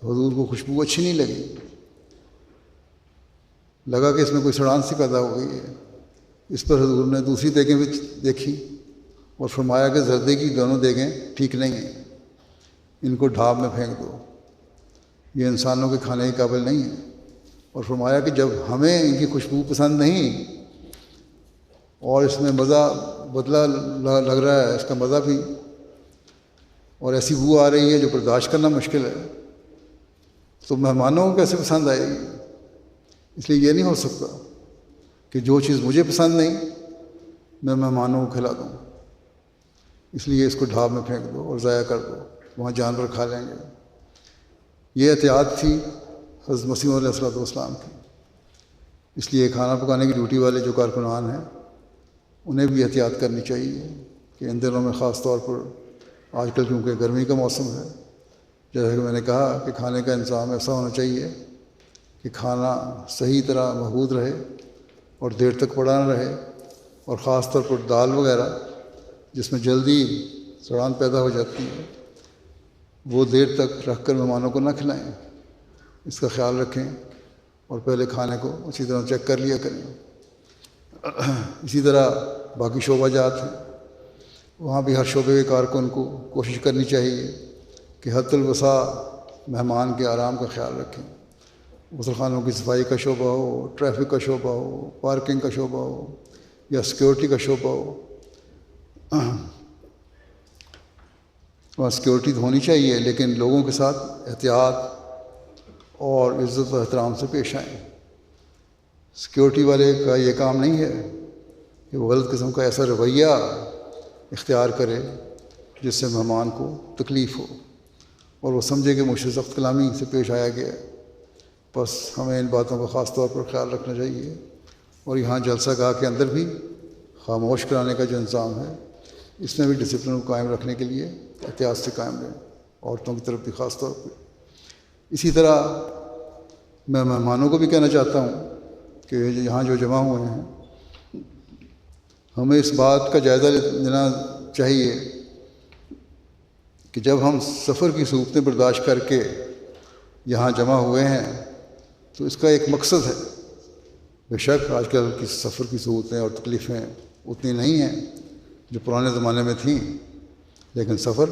حضور کو خوشبو اچھی نہیں لگی، لگا کہ اس میں کوئی سڑان سی پیدا ہو گئی ہے۔ اس پر حضور نے دوسری دیگیں بھی دیکھی اور فرمایا کہ زردے کی دونوں دیگیں ٹھیک نہیں ہیں، ان کو ڈھاب میں پھینک دو، یہ انسانوں کے کھانے کے قابل نہیں ہیں۔ اور فرمایا کہ جب ہمیں ان کی خوشبو پسند نہیں اور اس میں مزہ بدلا لگ رہا ہے، اس کا مزہ بھی، اور ایسی بو آ رہی ہے جو برداشت کرنا مشکل ہے، تو مہمانوں کو کیسے پسند آئے گی؟ اس لیے یہ نہیں ہو سکتا کہ جو چیز مجھے پسند نہیں میں مہمانوں کو کھلا دوں، اس لیے اس کو ڈھاب میں پھینک دو اور ضائع کر دو، وہاں جانور کھا لیں گے۔ یہ احتیاط تھی حضرت مسیح علیہ السلام کی۔ اس لیے کھانا پکانے کی ڈیوٹی والے جو کارکنان ہیں انہیں بھی احتیاط کرنی چاہیے کہ ان دنوں میں خاص طور پر، آج کل کیونکہ گرمی کا موسم ہے، جیسا کہ میں نے کہا کہ کھانے کا انتظام ایسا ہونا چاہیے کہ کھانا صحیح طرح محفوظ رہے اور دیر تک پڑا نہ رہے، اور خاص طور پر دال وغیرہ جس میں جلدی سڑان پیدا ہو جاتی ہے، وہ دیر تک رکھ کر مہمانوں کو نہ کھلائیں، اس کا خیال رکھیں، اور پہلے کھانے کو اچھی طرح چیک کر لیا کریں۔ اسی طرح باقی شعبہ جات ہیں، وہاں بھی ہر شعبے کے کارکن کو کوشش کرنی چاہیے کہ حد الوسع مہمان کے آرام کا خیال رکھیں۔ غسل خانوں کی صفائی کا شعبہ ہو، ٹریفک کا شعبہ ہو، پارکنگ کا شعبہ ہو یا سیکیورٹی کا شعبہ ہو، وہاں سیکیورٹی تو ہونی چاہیے، لیکن لوگوں کے ساتھ احتیاط اور عزت و احترام سے پیش آئیں۔ سیکیورٹی والے کا یہ کام نہیں ہے کہ وہ غلط قسم کا ایسا رویہ اختیار کرے جس سے مہمان کو تکلیف ہو اور وہ سمجھے کہ مجھ سے سخت کلامی سے پیش آیا گیا ہے۔ بس ہمیں ان باتوں کا خاص طور پر خیال رکھنا چاہیے، اور یہاں جلسہ گاہ کے اندر بھی خاموش کرانے کا جو انتظام ہے اس میں بھی ڈسپلن کو قائم رکھنے کے لیے احتیاط سے قائم رہیں، عورتوں کی طرف بھی خاص طور پہ۔ اسی طرح میں مہمانوں کو بھی کہنا چاہتا ہوں کہ یہاں جو جمع ہوئے ہیں ہمیں اس بات کا جائزہ لینا چاہیے کہ جب ہم سفر کی صورتیں برداشت کر کے یہاں جمع ہوئے ہیں تو اس کا ایک مقصد ہے۔ بے شک آج کل کی سفر کی صورتیں اور تکلیفیں اتنی نہیں ہیں جو پرانے زمانے میں تھیں، لیکن سفر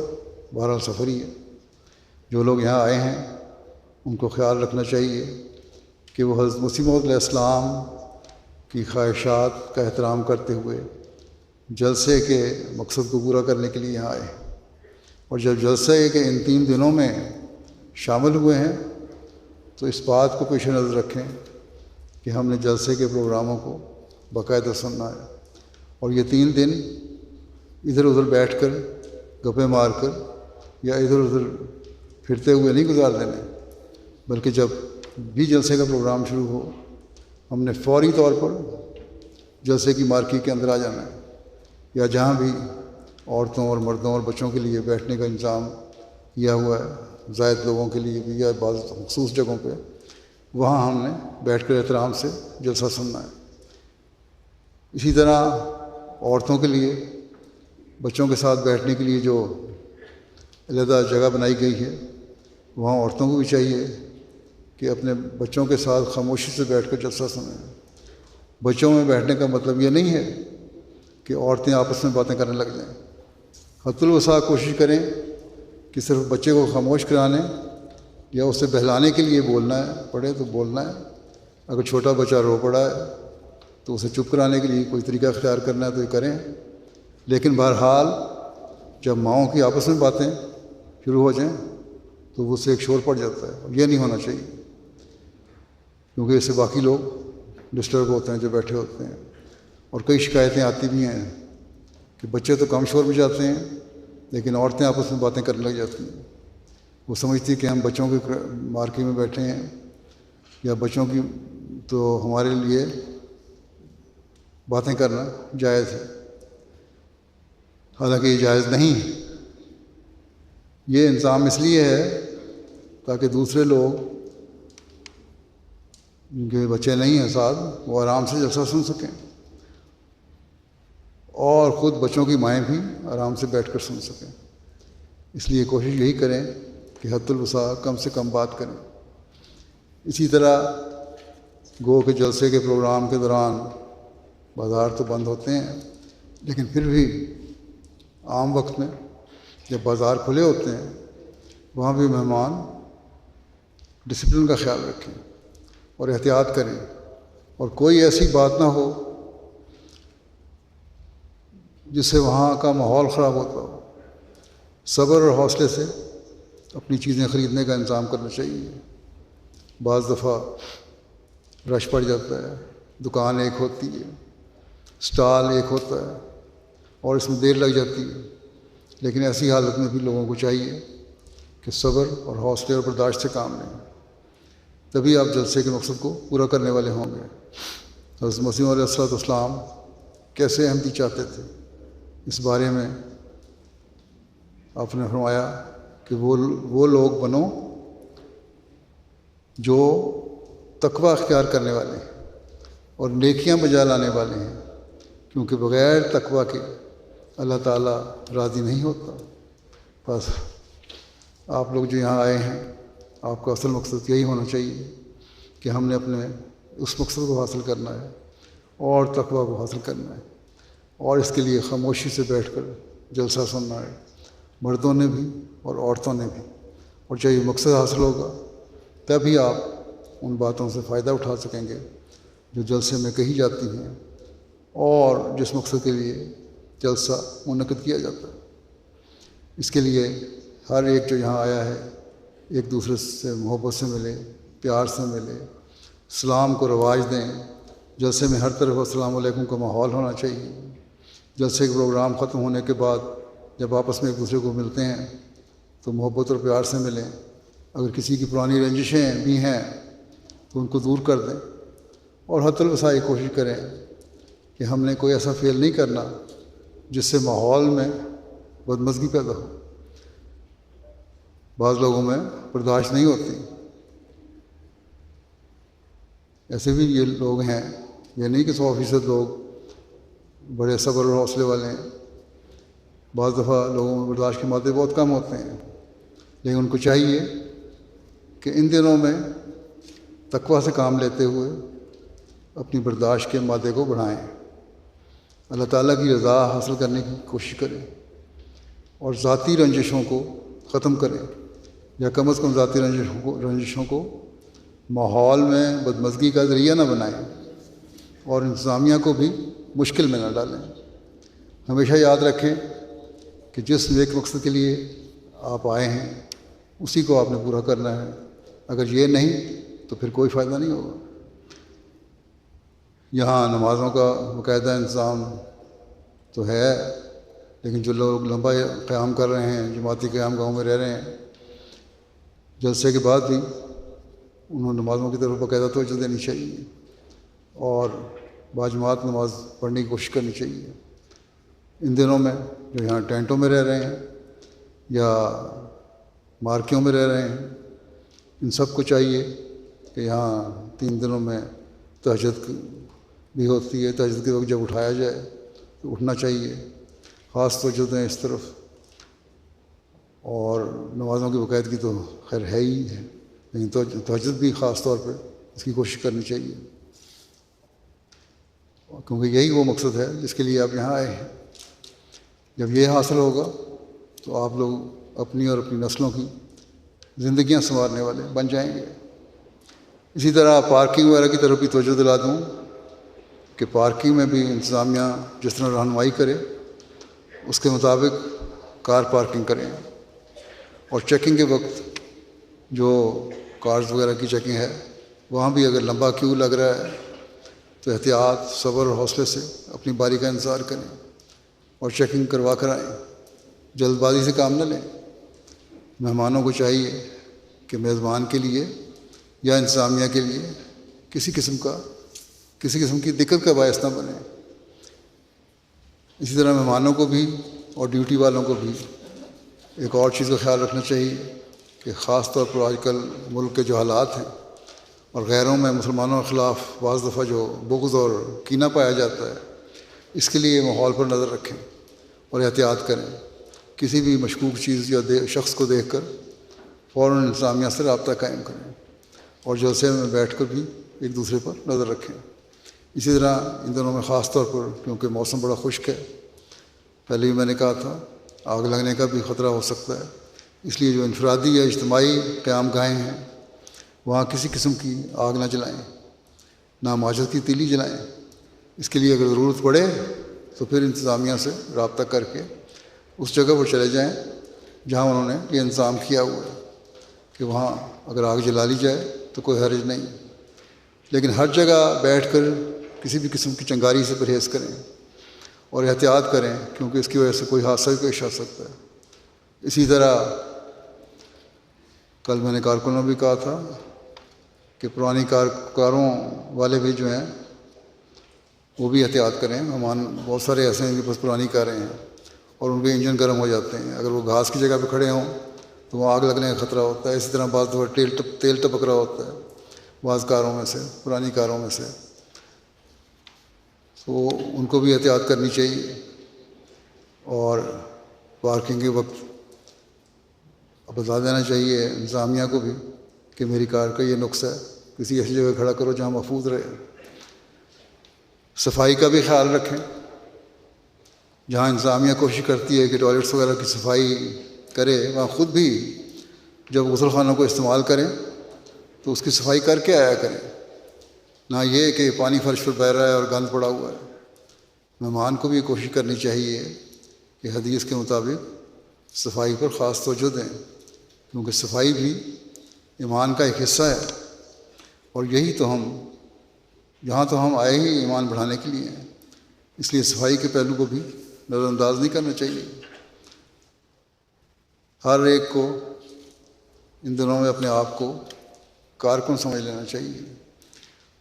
بہرحال سفر ہی ہے۔ جو لوگ یہاں آئے ہیں ان کو خیال رکھنا چاہیے کہ وہ حضرت مسیح موعود علیہ السلام کی خواہشات کا احترام کرتے ہوئے جلسے کے مقصد کو پورا کرنے کے لیے یہاں آئے، اور جب جلسے کے ان 3 دنوں میں شامل ہوئے ہیں تو اس بات کو پیش نظر رکھیں کہ ہم نے جلسے کے پروگراموں کو باقاعدہ سننا ہے، اور یہ 3 دن ادھر ادھر بیٹھ کر گپیں مار کر یا ادھر ادھر پھرتے ہوئے نہیں گزار دینے، بلکہ جب بھی جلسے کا پروگرام شروع ہو ہم نے فوری طور پر جلسے کی مارکی کے اندر آ جانا ہے، یا جہاں بھی عورتوں اور مردوں اور بچوں کے لیے بیٹھنے کا انتظام کیا ہوا ہے، زائد لوگوں کے لیے بھی یا بعض مخصوص جگہوں پہ، وہاں ہم نے بیٹھ کر احترام سے جلسہ سننا ہے۔ اسی طرح عورتوں کے لیے بچوں کے ساتھ بیٹھنے کے لیے جو علیحدہ جگہ بنائی گئی ہے وہاں عورتوں کو بھی چاہیے کہ اپنے بچوں کے ساتھ خاموشی سے بیٹھ کر جلسہ سنیں۔ بچوں میں بیٹھنے کا مطلب یہ نہیں ہے کہ عورتیں آپس میں باتیں کرنے لگ جائیں۔ حد الوسع کوشش کریں کہ صرف بچے کو خاموش کرانے یا اسے بہلانے کے لیے بولنا ہے، پڑھے تو بولنا ہے۔ اگر چھوٹا بچہ رو پڑا ہے تو اسے چپ کرانے کے لیے کوئی طریقہ اختیار کرنا ہے تو یہ کریں، لیکن بہرحال جب ماؤں کی آپس میں باتیں شروع ہو جائیں تو وہ سے ایک شور پڑ جاتا ہے، اور یہ نہیں ہونا چاہیے، کیونکہ اس سے باقی لوگ ڈسٹرب ہوتے ہیں جو بیٹھے ہوتے ہیں۔ اور کئی شکایتیں آتی بھی ہیں کہ بچے تو کم شور میں جاتے ہیں لیکن عورتیں آپس میں باتیں کرنے لگ جاتی ہیں۔ وہ سمجھتی ہیں کہ ہم بچوں کی مارکی میں بیٹھے ہیں یا بچوں کی، تو ہمارے لیے باتیں کرنا جائز ہے، حالانکہ یہ جائز نہیں ہے۔ یہ انتظام اس لیے ہے تاکہ دوسرے لوگ جن کے بچے نہیں ہیں ساتھ وہ آرام سے جلسہ سن سکیں، اور خود بچوں کی مائیں بھی آرام سے بیٹھ کر سن سکیں۔ اس لیے کوشش یہی کریں کہ حد الوسع کم سے کم بات کریں۔ اسی طرح گو کے جلسے کے پروگرام کے دوران بازار تو بند ہوتے ہیں، لیکن پھر بھی عام وقت میں جب بازار کھلے ہوتے ہیں وہاں بھی مہمان ڈسپلن کا خیال رکھیں اور احتیاط کریں، اور کوئی ایسی بات نہ ہو جس سے وہاں کا ماحول خراب ہوتا ہو۔ صبر اور حوصلے سے اپنی چیزیں خریدنے کا انتظام کرنا چاہیے۔ بعض دفعہ رش پڑ جاتا ہے، دکان ایک ہوتی ہے، اسٹال ایک ہوتا ہے اور اس میں دیر لگ جاتی ہے، لیکن ایسی حالت میں بھی لوگوں کو چاہیے کہ صبر اور حوصلے اور برداشت سے کام لیں، تبھی آپ جلسے کے مقصد کو پورا کرنے والے ہوں گے۔ حضرت مسیح علیہ السلام کیسے احمدی چاہتے تھے، اس بارے میں آپ نے فرمایا کہ وہ لوگ بنو جو تقوی اختیار کرنے والے ہیں اور نیکیاں بجا لانے والے ہیں، کیونکہ بغیر تقوی کے اللہ تعالیٰ راضی نہیں ہوتا۔ بس آپ لوگ جو یہاں آئے ہیں آپ کا اصل مقصد یہی ہونا چاہیے کہ ہم نے اپنے اس مقصد کو حاصل کرنا ہے اور تقوی کو حاصل کرنا ہے، اور اس کے لیے خاموشی سے بیٹھ کر جلسہ سننا ہے، مردوں نے بھی اور عورتوں نے بھی، اور جب یہ مقصد حاصل ہوگا تبھی آپ ان باتوں سے فائدہ اٹھا سکیں گے جو جلسے میں کہی جاتی ہیں اور جس مقصد کے لیے جلسہ منعقد کیا جاتا ہے۔ اس کے لیے ہر ایک جو یہاں آیا ہے ایک دوسرے سے محبت سے ملے، پیار سے ملے، اسلام کو رواج دیں۔ جلسے میں ہر طرف السلام علیکم کا ماحول ہونا چاہیے۔ جلسے کے پروگرام ختم ہونے کے بعد جب آپس میں ایک دوسرے کو ملتے ہیں تو محبت اور پیار سے ملیں۔ اگر کسی کی پرانی رنجشیں بھی ہیں تو ان کو دور کر دیں، اور حتی الوسع کوشش کریں کہ ہم نے کوئی ایسا فعل نہیں کرنا جس سے ماحول میں بدمزگی پیدا ہو۔ بعض لوگوں میں برداشت نہیں ہوتی، ایسے بھی یہ لوگ ہیں، یہ نہیں کہ 100% لوگ بڑے صبر اور حوصلے والے ہیں۔ بعض دفعہ لوگوں میں برداشت کے مادے بہت کم ہوتے ہیں، لیکن ان کو چاہیے کہ ان دنوں میں تقویٰ سے کام لیتے ہوئے اپنی برداشت کے مادے کو بڑھائیں، اللہ تعالیٰ کی رضا حاصل کرنے کی کوشش کریں اور ذاتی رنجشوں کو ختم کریں، یا کم از کم ذاتی رنجشوں کو ماحول میں بدمزگی کا ذریعہ نہ بنائیں اور انتظامیہ کو بھی مشکل میں نہ ڈالیں۔ ہمیشہ یاد رکھیں کہ جس نیک مقصد کے لیے آپ آئے ہیں اسی کو آپ نے پورا کرنا ہے۔ اگر یہ نہیں تو پھر کوئی فائدہ نہیں ہوگا۔ یہاں نمازوں کا باقاعدہ انتظام تو ہے، لیکن جو لوگ لمبا قیام کر رہے ہیں، جماعتی قیام گاہوں میں رہ رہے ہیں، جلسے کے بعد بھی انہوں نمازوں کی طرف باقاعدہ توجہ دینی چاہیے اور باجماعت نماز پڑھنے کی کوشش کرنی چاہیے۔ ان دنوں میں جو یہاں ٹینٹوں میں رہ رہے ہیں یا مارکیوں میں رہ رہے ہیں، ان سب کو چاہیے کہ یہاں 3 دنوں میں تہجد بھی ہوتی ہے۔ تہجد کے وقت جب اٹھایا جائے تو اٹھنا چاہیے، خاص توجہ دیں اس طرف، اور نمازوں کی باقاعدگی تو خیر ہے ہی ہے، لیکن تہجد بھی خاص طور پہ اس کی کوشش کرنی چاہیے، کیونکہ یہی وہ مقصد ہے جس کے لیے آپ یہاں آئے ہیں۔ جب یہ حاصل ہوگا تو آپ لوگ اپنی اور اپنی نسلوں کی زندگیاں سنوارنے والے بن جائیں گے۔ اسی طرح پارکنگ وغیرہ کی طرف بھی توجہ دلا دوں کہ پارکنگ میں بھی انتظامیہ جس طرح رہنمائی کرے اس کے مطابق کار پارکنگ کریں، اور چیکنگ کے وقت جو کارز وغیرہ کی چیکنگ ہے وہاں بھی اگر لمبا کیو لگ رہا ہے تو احتیاط، صبر اور حوصلے سے اپنی باری کا انتظار کریں اور چیکنگ کروا کر آئیں، جلد بازی سے کام نہ لیں۔ مہمانوں کو چاہیے کہ میزبان کے لیے یا انتظامیہ کے لیے کسی قسم کی دقت کا باعث نہ بنے۔ اسی طرح مہمانوں کو بھی اور ڈیوٹی والوں کو بھی ایک اور چیز کا خیال رکھنا چاہیے کہ خاص طور پر آج کل ملک کے جو حالات ہیں اور غیروں میں مسلمانوں کے خلاف بعض دفعہ جو بغض اور کینہ پایا جاتا ہے، اس کے لیے ماحول پر نظر رکھیں اور احتیاط کریں۔ کسی بھی مشکوک چیز یا شخص کو دیکھ کر فوراً انتظامیہ سے رابطہ قائم کریں اور جلسے میں بیٹھ کر بھی ایک دوسرے پر نظر رکھیں۔ اسی طرح ان دنوں میں خاص طور پر کیونکہ موسم بڑا خشک ہے، پہلے بھی میں نے کہا تھا آگ لگنے کا بھی خطرہ ہو سکتا ہے، اس لیے جو انفرادی یا اجتماعی قیام گاہیں ہیں وہاں کسی قسم کی آگ نہ جلائیں، نہ ماچس کی تیلی جلائیں۔ اس کے لیے اگر ضرورت پڑے تو پھر انتظامیہ سے رابطہ کر کے اس جگہ پر چلے جائیں جہاں انہوں نے یہ انتظام کیا ہوا ہے کہ وہاں اگر آگ جلا لی جائے تو کوئی حرج نہیں، لیکن ہر جگہ بیٹھ کر کسی بھی قسم کی چنگاری سے پرہیز کریں اور احتیاط کریں، کیونکہ اس کی وجہ سے کوئی حادثہ بھی پیش آ سکتا ہے۔ اسی طرح کل میں نے کارکنوں بھی کہا تھا کہ پرانی کاروں والے بھی جو ہیں وہ بھی احتیاط کریں۔ مہمان بہت سارے ایسے ہیں کہ بس پرانی کاریں ہیں اور ان کے انجن گرم ہو جاتے ہیں، اگر وہ گھاس کی جگہ پہ کھڑے ہوں تو وہاں آگ لگنے کا خطرہ ہوتا ہے۔ اسی طرح بعض دفعہ تیل ٹپک رہا ہوتا ہے بعض کاروں میں سے، پرانی کاروں میں سے، تو ان کو بھی احتیاط کرنی چاہیے۔ اور پارکنگ کے وقت بتا دینا چاہیے انتظامیہ کو بھی کہ میری کار کا یہ نقص ہے، کسی ایسی جگہ کھڑا کرو جہاں محفوظ رہے۔ صفائی کا بھی خیال رکھیں، جہاں انتظامیہ کوشش کرتی ہے کہ ٹوائلٹس وغیرہ کی صفائی کرے، وہاں خود بھی جب غسل خانوں کو استعمال کریں تو اس کی صفائی کر کے آیا کریں، نہ یہ کہ پانی فرش پر بہہ رہا ہے اور گند پڑا ہوا ہے۔ مہمان کو بھی کوشش کرنی چاہیے کہ حدیث کے مطابق صفائی پر خاص توجہ دیں، کیونکہ صفائی بھی ایمان کا ایک حصہ ہے، اور یہی تو یہاں تو ہم آئے ہی ایمان بڑھانے کے لیے ہیں، اس لیے صفائی کے پہلو کو بھی نظر انداز نہیں کرنا چاہیے۔ ہر ایک کو ان دنوں میں اپنے آپ کو کارکن سمجھ لینا چاہیے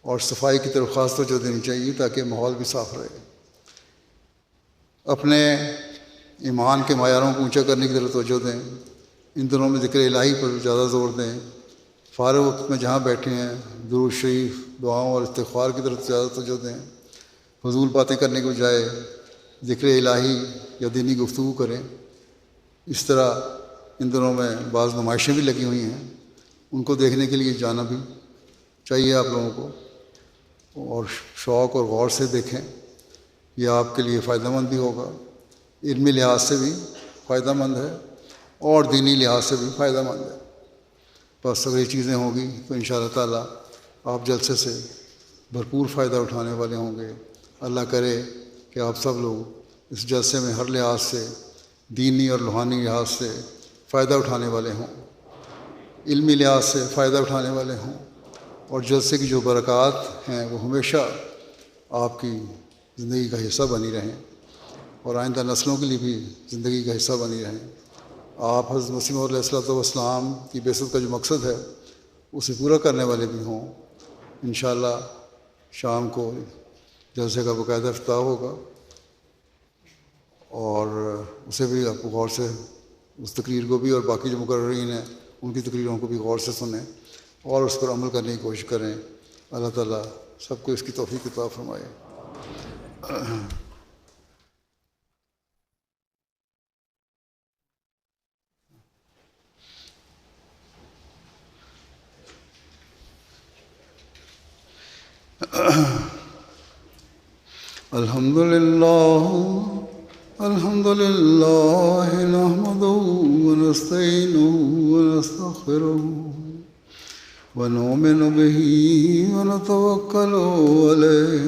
اور صفائی کی طرف خاص توجہ دینی چاہیے تاکہ ماحول بھی صاف رہے۔ اپنے ایمان کے معیاروں کو اونچا کرنے کی طرف توجہ دیں، ان دنوں میں ذکر الہی پر زیادہ زور دیں، فارغ وقت میں جہاں بیٹھے ہیں درود شریف، دعاؤں اور استغفار کی طرف زیادہ توجہ دیں، فضول باتیں کرنے کے بجائے ذکر الہی یا دینی گفتگو کریں۔ اس طرح ان دنوں میں بعض نمائشیں بھی لگی ہوئی ہیں، ان کو دیکھنے کے لیے جانا بھی چاہیے آپ لوگوں کو، اور شوق اور غور سے دیکھیں، یہ آپ کے لیے فائدہ مند بھی ہوگا، علمی لحاظ سے بھی فائدہ مند ہے اور دینی لحاظ سے بھی فائدہ مند ہے۔ بس اگر یہ چیزیں ہوں گی تو انشاءاللہ تعالیٰ آپ جلسے سے بھرپور فائدہ اٹھانے والے ہوں گے۔ اللہ کرے کہ آپ سب لوگ اس جلسے میں ہر لحاظ سے، دینی اور روحانی لحاظ سے فائدہ اٹھانے والے ہوں، علمی لحاظ سے فائدہ اٹھانے والے ہوں، اور جلسے کی جو برکات ہیں وہ ہمیشہ آپ کی زندگی کا حصہ بنی رہیں اور آئندہ نسلوں کے لیے بھی زندگی کا حصہ بنی رہیں۔ آپ حضرت مسیح موعود علیہ السلام کی بعثت کا جو مقصد ہے اسے پورا کرنے والے بھی ہوں۔ انشاءاللہ شام کو جلسے کا باقاعدہ افتتاح ہوگا، اور اسے بھی آپ کو غور سے، اس تقریر کو بھی اور باقی جو مقررین ہیں ان کی تقریروں کو بھی غور سے سنیں اور اس پر عمل کرنے کی کوشش کریں۔ اللہ تعالیٰ سب کو اس کی توفیق عطا فرمائے۔ الحمد للہ نحمده ونستعینه ونستغفره ونؤمن به ونتوکل علیہ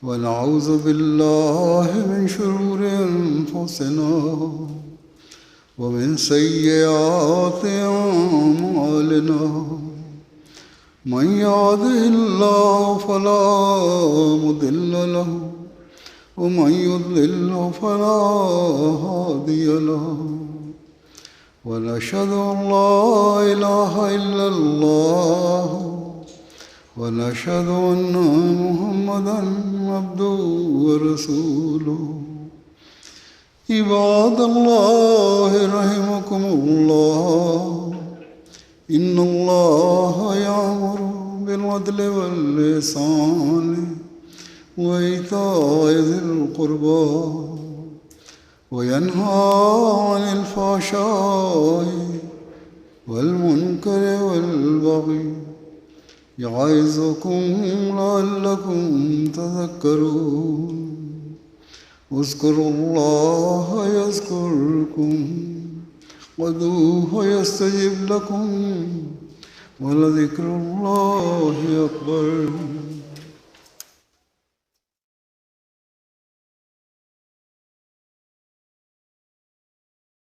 ونعوذ باللہ من شرور انفسنا ومن سیئات اعمالنا، من يهده الله فلا مضل له ومن يضلل فلا هادي له، ونشهد أن لا إله إلا الله ونشهد أن محمدا عبده ورسوله۔ عباد الله رحمكم الله، إن الله يأمر بالعدل والإحسان وإيتاء ذي القربى وينهى عن الفحشاء والمنكر والبغي يعظكم لعلكم تذكرون۔ اذكروا الله يذكركم وادعوه يستجب لكم ولذكر الله أكبر۔